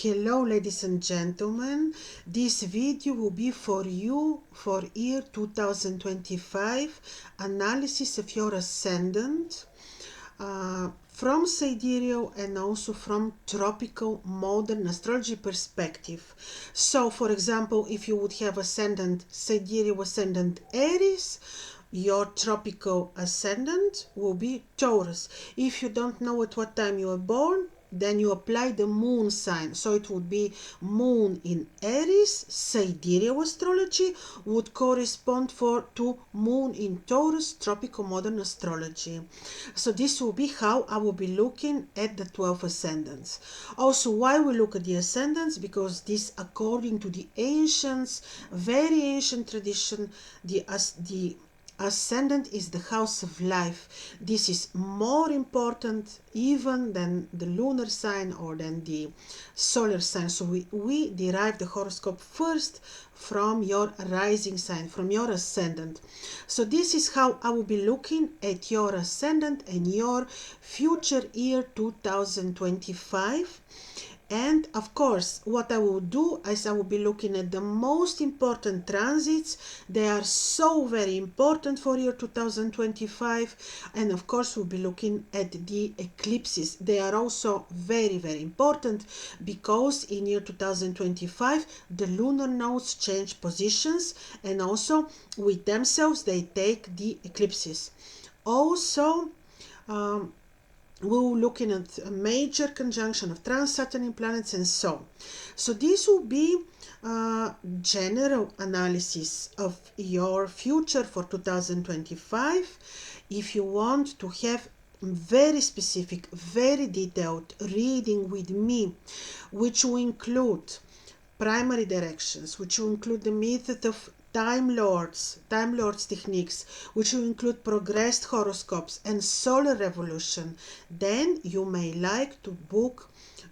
Hello ladies and gentlemen, this video will be for you for year 2025, analysis of your ascendant from sidereal and also from tropical modern astrology perspective. So for example, if you would have ascendant sidereal ascendant Aries, your tropical ascendant will be Taurus. If you don't know at what time you were born, then you apply the moon sign. So it would be moon in Aries. Sidereal astrology would correspond to moon in Taurus, tropical modern astrology. So this will be how I will be looking at the 12 ascendants. Also, why we look at the ascendants? Because this, according to the ancients, very ancient tradition, the ascendant is the house of life. This is more important even than the lunar sign or than the solar sign. So we derive the horoscope first from your rising sign, from your ascendant. So this is how I will be looking at your ascendant and your future year 2025. And of course, what I will do is I will be looking at the most important transits. They are so very important for year 2025. And of course, we'll be looking at the eclipses. They are also very, very important because in year 2025, the lunar nodes change positions and also with themselves, they take the eclipses. Also, we're looking at a major conjunction of trans-Saturn planets and so on. So this will be a general analysis of your future for 2025. If you want to have very specific, very detailed reading with me, which will include primary directions, which will include the method of Time Lords techniques, which will include progressed horoscopes and solar revolution, then you may like to book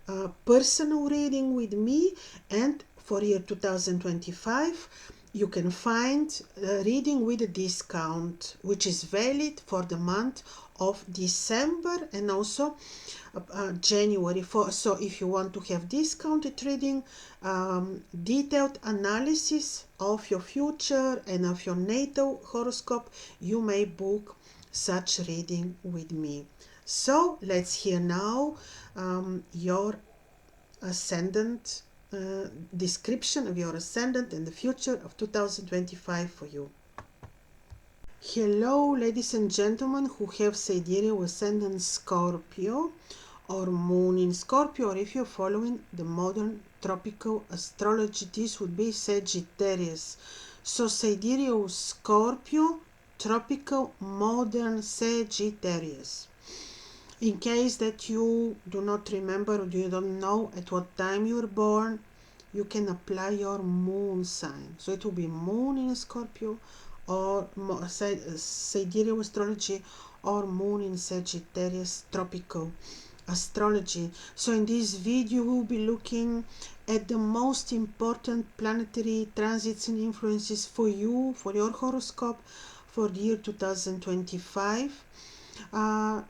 a personal reading with me. And for year 2025, you can find a reading with a discount, which is valid for the month of December and also January. So if you want to have discounted reading, detailed analysis of your future and of your natal horoscope, you may book such reading with me. So let's hear now your ascendant, description of your ascendant and the future of 2025 for you. Hello ladies and gentlemen who have sidereal ascendant Scorpio or moon in Scorpio, or if you're following the modern tropical astrology, this would be Sagittarius. So sidereal Scorpio, tropical modern Sagittarius. In case that you do not remember or you don't know at what time you were born, you can apply your moon sign. So it will be moon in Scorpio or sidereal astrology or moon in Sagittarius tropical astrology. So in this video we'll be looking at the most important planetary transits and influences for you, for your horoscope for the year 2025.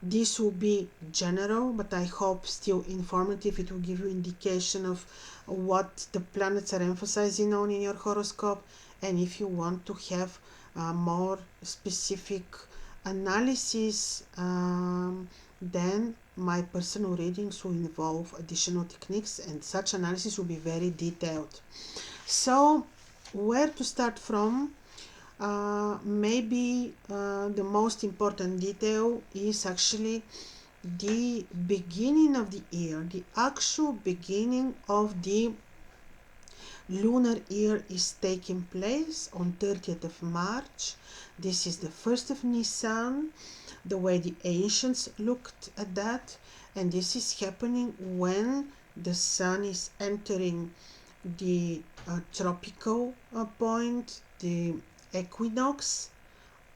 This will be general, but I hope still informative. It will give you indication of what the planets are emphasizing on in your horoscope, and if you want to have more specific analysis, then my personal readings will involve additional techniques, and such analysis will be very detailed. So where to start from? Maybe the most important detail is actually the beginning of the year. The actual beginning of the lunar year is taking place on 30th of March. This is the 1st of Nisan, the way the ancients looked at that, and this is happening when the sun is entering the tropical point, the equinox,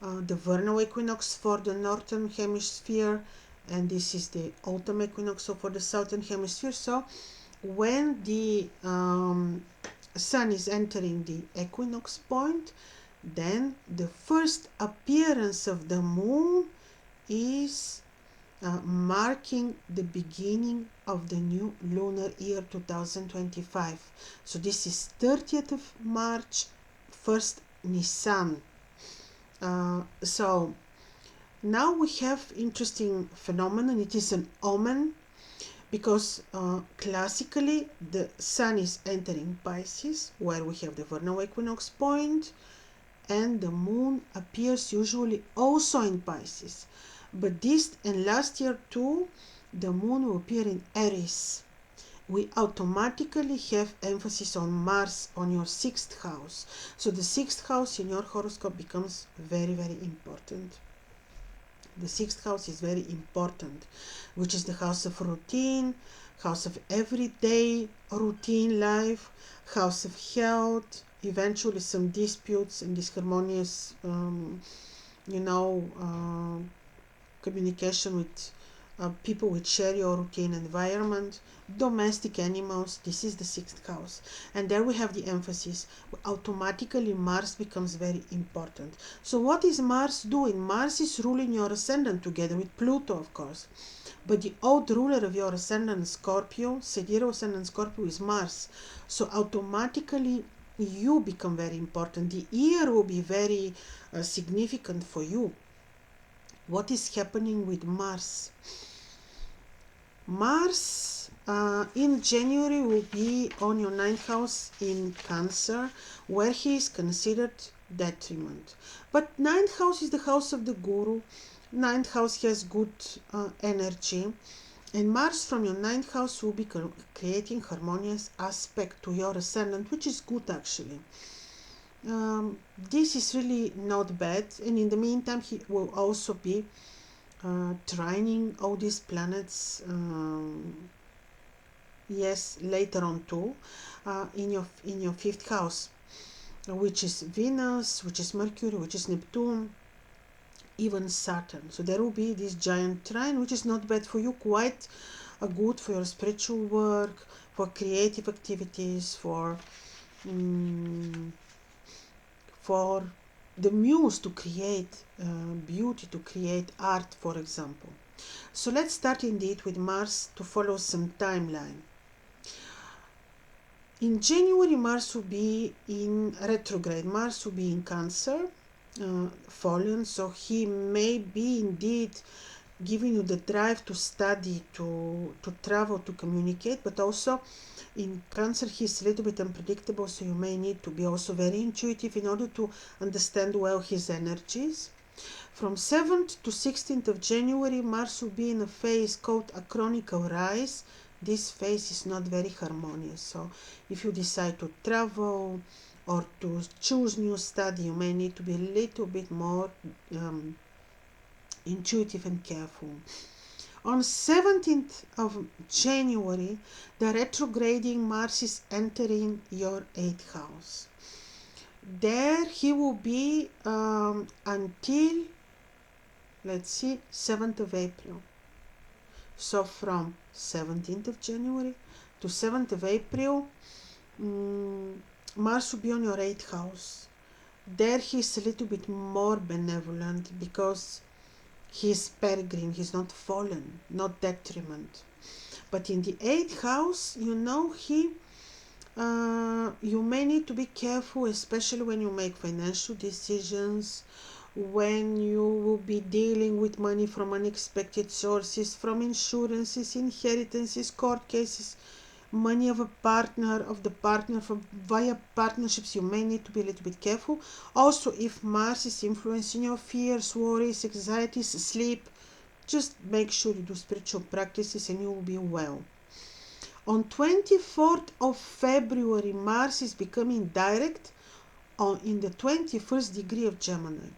the vernal equinox for the northern hemisphere, and this is the autumn equinox for the southern hemisphere. So when the sun is entering the equinox point, then the first appearance of the moon is marking the beginning of the new lunar year 2025. So this is 30th of March, 1st Nisan. So now we have interesting phenomenon. It is an omen because classically the sun is entering Pisces, where we have the vernal equinox point, and the moon appears usually also in Pisces. But this and last year too, the moon will appear in Aries. We automatically have emphasis on Mars on your 6th house. So the 6th house in your horoscope becomes very, very important. The 6th house is very important, which is the house of routine, house of everyday routine life, house of health, eventually some disputes and disharmonious, communication with people which share your routine environment, domestic animals. This is the 6th house, and there we have the emphasis. Automatically Mars becomes very important. So what is Mars doing? Mars is ruling your ascendant together with Pluto, of course, but the old ruler of your ascendant, Scorpio, sidereal ascendant Scorpio, is Mars. So automatically you become very important. The year will be very significant for you. What is happening with Mars? Mars in January will be on your 9th house in Cancer, where he is considered detriment. But 9th house is the house of the Guru. 9th house has good energy. And Mars from your 9th house will be creating harmonious aspect to your ascendant, which is good actually. This is really not bad. And in the meantime, he will also be trining all these planets, yes, later on too, in your 5th house, which is Venus, which is Mercury, which is Neptune, even Saturn. So there will be this giant trine, which is not bad for you, quite good for your spiritual work, for creative activities, for the muse to create beauty, to create art, for example. So let's start indeed with Mars to follow some timeline. In January, Mars will be in retrograde. Mars will be in Cancer, fallen, so he may be indeed giving you the drive to study, to travel, to communicate, but also in Cancer he's a little bit unpredictable, so you may need to be also very intuitive in order to understand well his energies. From 7th to 16th of January, Mars will be in a phase called acronical rise. This phase is not very harmonious, so if you decide to travel or to choose new study, you may need to be a little bit more intuitive and careful. On 17th of January, the retrograding Mars is entering your 8th house. There he will be until, let's see, 7th of April. So from 17th of January to 7th of April, Mars will be on your 8th house. There he's a little bit more benevolent because he's peregrine, he's not fallen, not detriment. But in the 8th house, you may need to be careful, especially when you make financial decisions, when you will be dealing with money from unexpected sources, from insurances, inheritances, court cases, money of the partner via partnerships. You may need to be a little bit careful. Also, if Mars is influencing your fears, worries, anxieties, sleep, just make sure you do spiritual practices and you will be well. On 24th of February, Mars is becoming direct in the 21st degree of Gemini.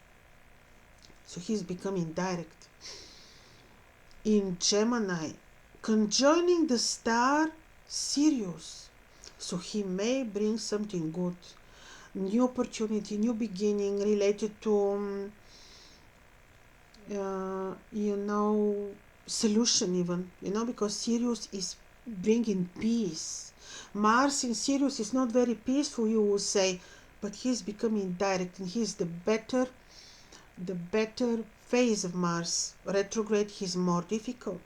So he's becoming direct in Gemini, conjoining the star Sirius. So he may bring something good, new opportunity, new beginning related to solution even, because Sirius is bringing peace. Mars in Sirius is not very peaceful, you will say, but he's becoming direct and he's the better phase of Mars retrograde is more difficult.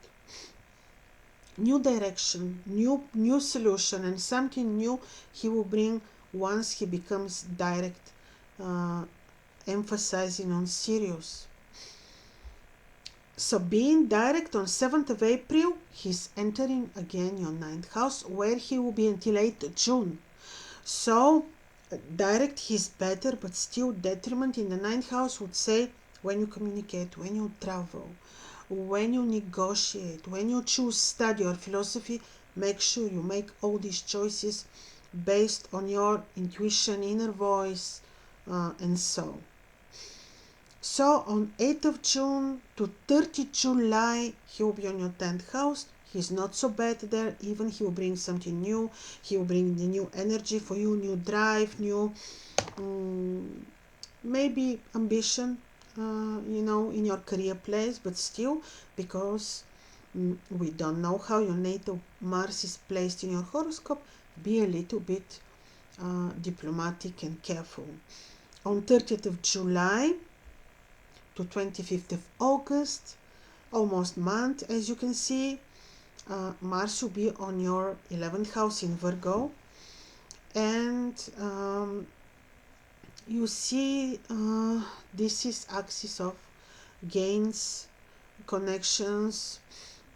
New direction, new solution, and something new he will bring once he becomes direct, emphasizing on serious. So being direct on 7th of April, he's entering again your 9th house, where he will be until 8th June. So direct he's better, but still detriment in the 9th house would say when you communicate, when you travel, when you negotiate, when you choose study or philosophy, make sure you make all these choices based on your intuition, inner voice, and so. So on 8th of June to 30th July, he will be on your 10th house. He's not so bad there. Even he will bring something new. He will bring the new energy for you, new drive, new maybe ambition, in your career place, but still, because we don't know how your natal Mars is placed in your horoscope, be a little bit diplomatic and careful. On 30th of July to 25th of August, almost month, as you can see, Mars will be on your 11th house in Virgo, and you see this is axis of gains, connections.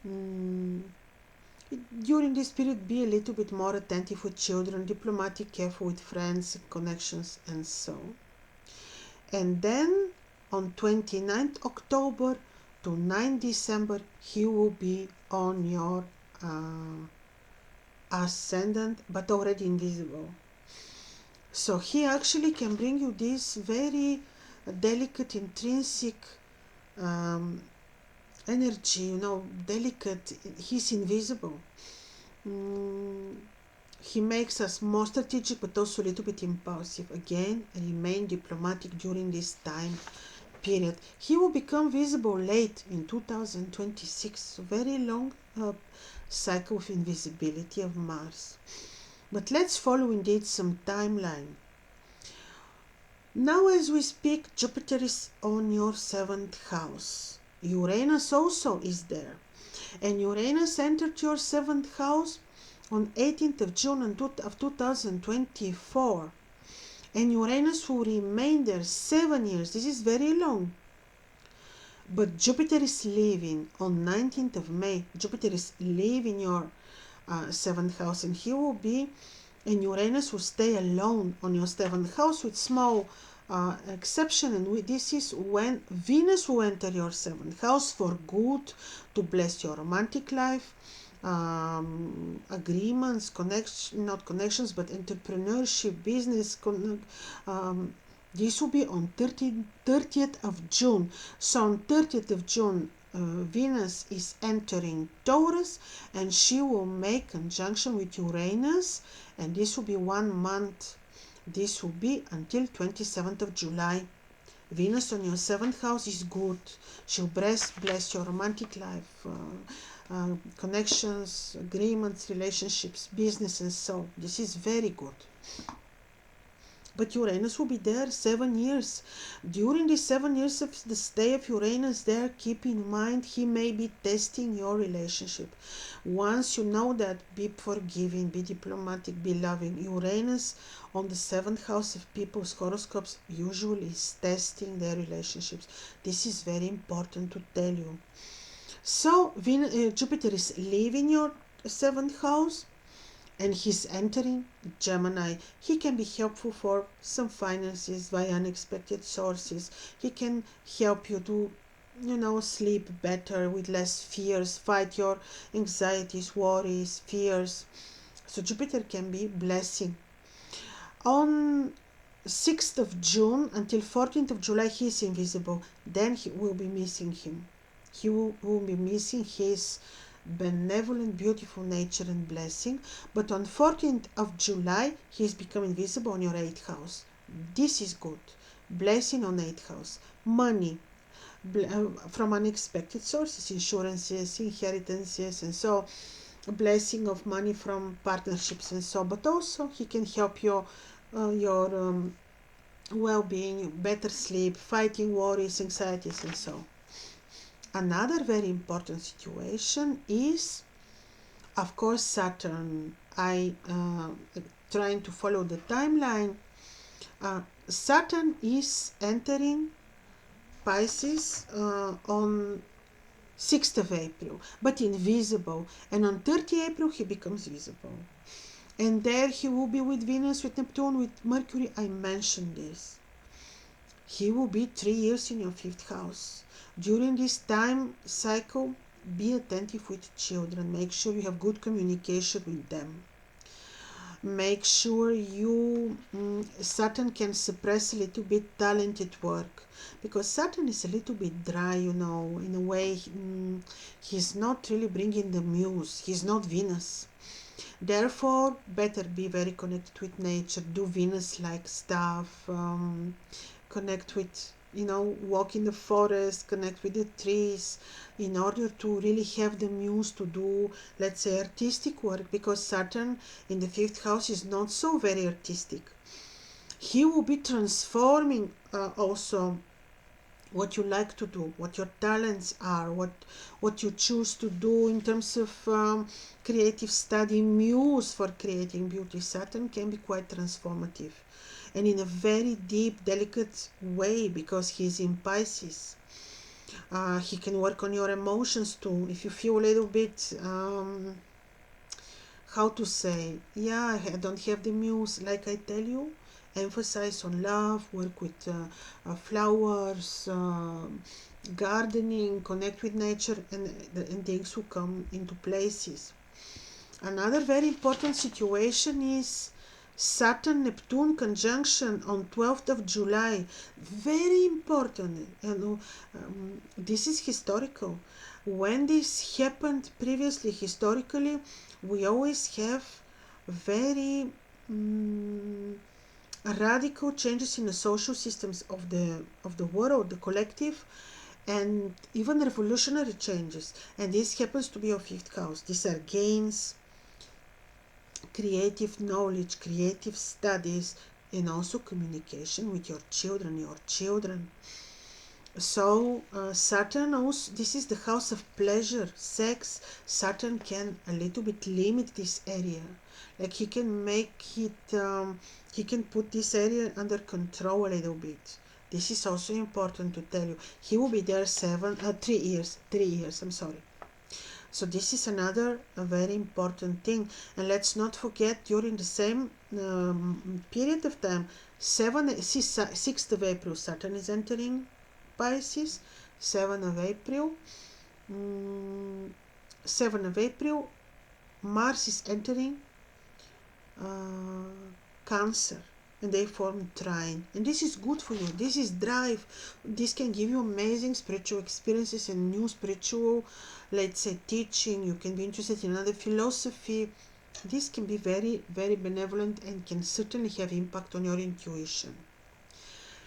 During this period, be a little bit more attentive with children, diplomatic, careful with friends, connections, and so. And then on 29th October to 9 December, he will be on your Ascendant, but already invisible. So he actually can bring you this very delicate, intrinsic energy, delicate. He's invisible. He makes us more strategic, but also a little bit impulsive. Again, remain diplomatic during this time period. He will become visible late in 2026. So very long cycle of invisibility of Mars. But let's follow indeed some timeline. Now as we speak, Jupiter is on your 7th house. Uranus also is there. And Uranus entered your 7th house on 18th of June of 2024. And Uranus will remain there 7 years. This is very long. But Jupiter is leaving on 19th of May. Jupiter is leaving your 7th house, and Uranus will stay alone on your 7th house with small exception, and this is when Venus will enter your 7th house for good, to bless your romantic life, agreements, not connections, but entrepreneurship, business. This will be on 30th of June. So on 30th of June, Venus is entering Taurus, and she will make conjunction with Uranus, and this will be 1 month. This will be until 27th of July. Venus on your 7th house is good. She'll bless your romantic life, connections, agreements, relationships, business, and so. This is very good. But Uranus will be there 7 years. During these 7 years of the stay of Uranus there, keep in mind he may be testing your relationship. Once you know that, be forgiving, be diplomatic, be loving. Uranus on the 7th house of people's horoscopes usually is testing their relationships. This is very important to tell you. So Jupiter is leaving your 7th house, and he's entering Gemini. He can be helpful for some finances via unexpected sources. He can help you to, sleep better with less fears, fight your anxieties, worries, fears. So Jupiter can be blessing. On 6th of June until 14th of July, he is invisible. Then he will be missing him. He will be missing his benevolent, beautiful nature and blessing. But on 14th of July, he is becoming visible on your 8th house. This is good. Blessing on 8th house. Money from unexpected sources, insurances, inheritances, and so. A blessing of money from partnerships and so. But also he can help your well-being, better sleep, fighting worries, anxieties, and so. Another very important situation is, of course, Saturn. I trying to follow the timeline. Saturn is entering Pisces on 6th of April, but invisible. And on 30th April, he becomes visible. And there he will be with Venus, with Neptune, with Mercury. I mentioned this. He will be 3 years in your 5th house. During this time cycle, be attentive with children. Make sure you have good communication with them. Make sure Saturn can suppress a little bit talented work, because Saturn is a little bit dry, in a way. He's not really bringing the muse. He's not Venus. Therefore, better be very connected with nature. Do Venus-like stuff. Connect with, walk in the forest, connect with the trees, in order to really have the muse to do, let's say, artistic work, because Saturn in the 5th house is not so very artistic. He will be transforming also what you like to do, what your talents are, what you choose to do in terms of creative study. Muse for creating beauty. Saturn can be quite transformative, and in a very deep, delicate way, because he's in Pisces. He can work on your emotions too. If you feel a little bit, how to say, I don't have the muse, like I tell you, emphasize on love, work with flowers, gardening, connect with nature, and things will come into places. Another very important situation is Saturn Neptune conjunction on 12th of July. Very important. This is historical. When this happened previously, historically, we always have very radical changes in the social systems of the world, the collective, and even revolutionary changes. And this happens to be your 5th house. These are gains, creative knowledge, creative studies, and also communication with your children. So Saturn also, this is the house of pleasure, sex. Saturn can a little bit limit this area. Like he can make it, he can put this area under control a little bit. This is also important to tell you. He will be there 3 years, 3 years, I'm sorry. So this is another very important thing. And let's not forget, during the same period of time, 6th of April, Saturn is entering Pisces. 7th of April, 7th of April, Mars is entering Cancer, and they form trine, and this is good for you. This is drive. This can give you amazing spiritual experiences and new spiritual, let's say, teaching. You can be interested in another philosophy. This can be very, very benevolent and can certainly have impact on your intuition.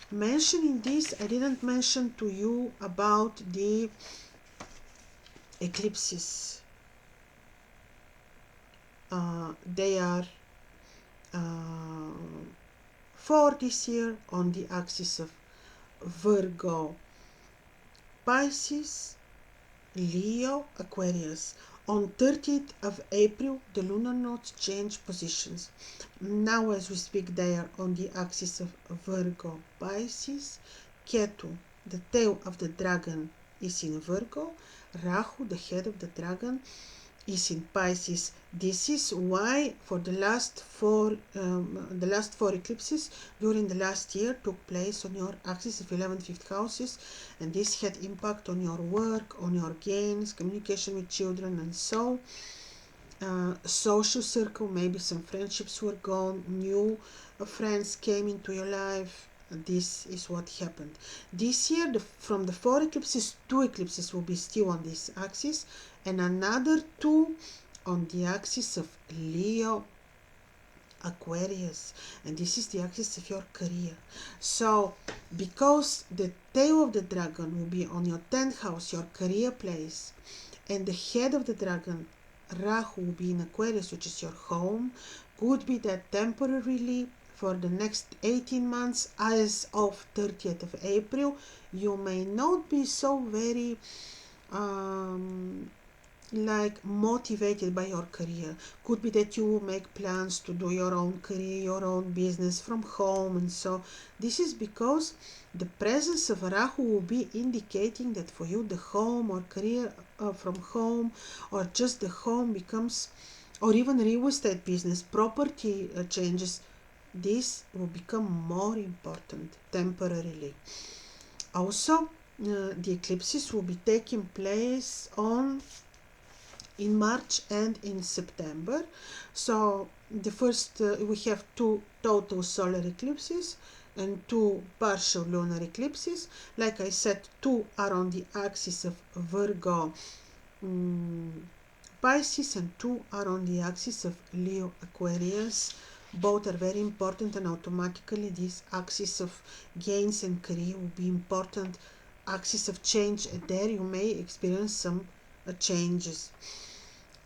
Mentioning this, I didn't mention to you about the eclipses. They are 4 this year on the axis of Virgo, Pisces, Leo, Aquarius. On 30th of April, the lunar nodes change positions. Now as we speak, they are on the axis of Virgo, Pisces. Ketu, the tail of the dragon, is in Virgo. Rahu, the head of the dragon, is in Pisces. This is why for the last four eclipses during the last year took place on your axis of 11th, 5th houses, and this had impact on your work, on your gains, communication with children, and so social circle. Maybe some friendships were gone, new friends came into your life. This is what happened this year. From the 4 eclipses, 2 eclipses will be still on this axis, and another 2 on the axis of Leo, Aquarius, and this is the axis of your career. So because the tail of the dragon will be on your 10th house, your career place, and the head of the dragon, Rahu, will be in Aquarius, which is your home, could be that temporarily for the next 18 months, as of 30th of April, you may not be so very like motivated by your career. Could be that you make plans to do your own career, your own business from home, and so this is because the presence of Rahu will be indicating that for you the home or career from home, or just the home becomes, or even real estate business, property changes, this will become more important temporarily. Also, the eclipses will be taking place in March and in September. So the first we have 2 total solar eclipses and 2 partial lunar eclipses. Like I said, 2 are on the axis of Virgo Pisces, and 2 are on the axis of Leo Aquarius. Both are very important, and automatically this axis of gains and career will be important. Axis of change, there you may experience some changes.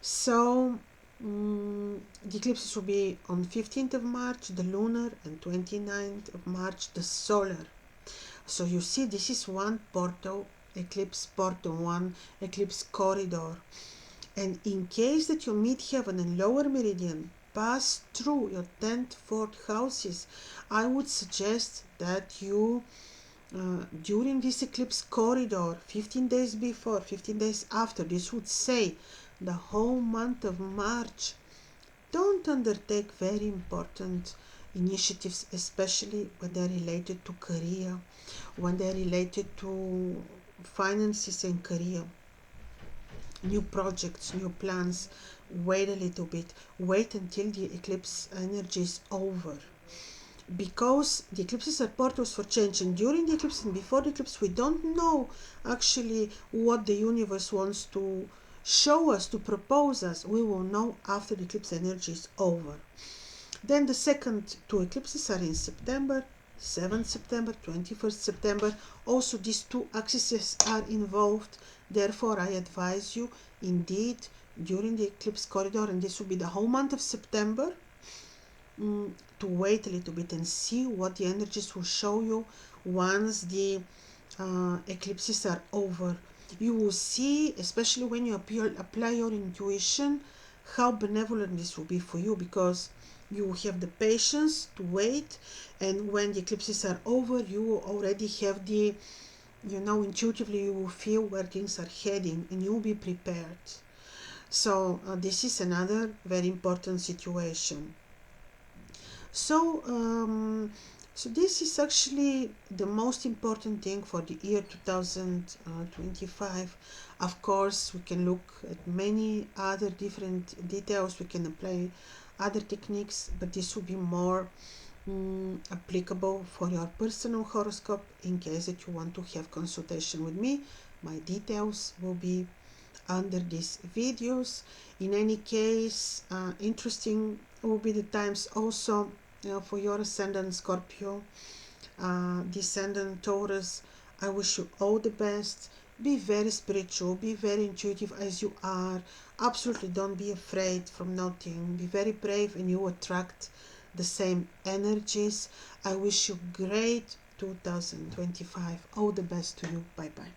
So the eclipses will be on 15th of March, the lunar, and 29th of March, the solar. So you see, this is one portal, eclipse portal, one eclipse corridor. And in case that your midheaven and lower meridian pass through your 10th, 4th houses, I would suggest that you, during this eclipse corridor, 15 days before, 15 days after, this would say the whole month of March, don't undertake very important initiatives, especially when they're related to career, when they're related to finances and career. New projects, new plans, wait a little bit. Wait until the eclipse energy is over. Because the eclipses are portals for change, and during the eclipse and before the eclipse, we don't know actually what the universe wants to show us, to propose us. We will know after the eclipse energy is over. Then the second 2 eclipses are in September, 7th September, 21st September. Also, these 2 axes are involved. Therefore, I advise you indeed during the eclipse corridor, and this will be the whole month of September, to wait a little bit and see what the energies will show you once the eclipses are over. You will see, especially when you apply your intuition, how benevolent this will be for you, because you will have the patience to wait, and when the eclipses are over, you will already have the, intuitively you will feel where things are heading, and you will be prepared. So this is another very important situation. So this is actually the most important thing for the year 2025. Of course, we can look at many other different details, we can apply other techniques, but this will be more applicable for your personal horoscope. In case that you want to have consultation with me, my details will be under these videos. In any case, interesting will be the times also for your Ascendant Scorpio, Descendant Taurus. I wish you all the best. Be very spiritual, be very intuitive as you are. Absolutely don't be afraid from nothing. Be very brave, and you attract the same energies. I wish you great 2025. All the best to you. Bye bye.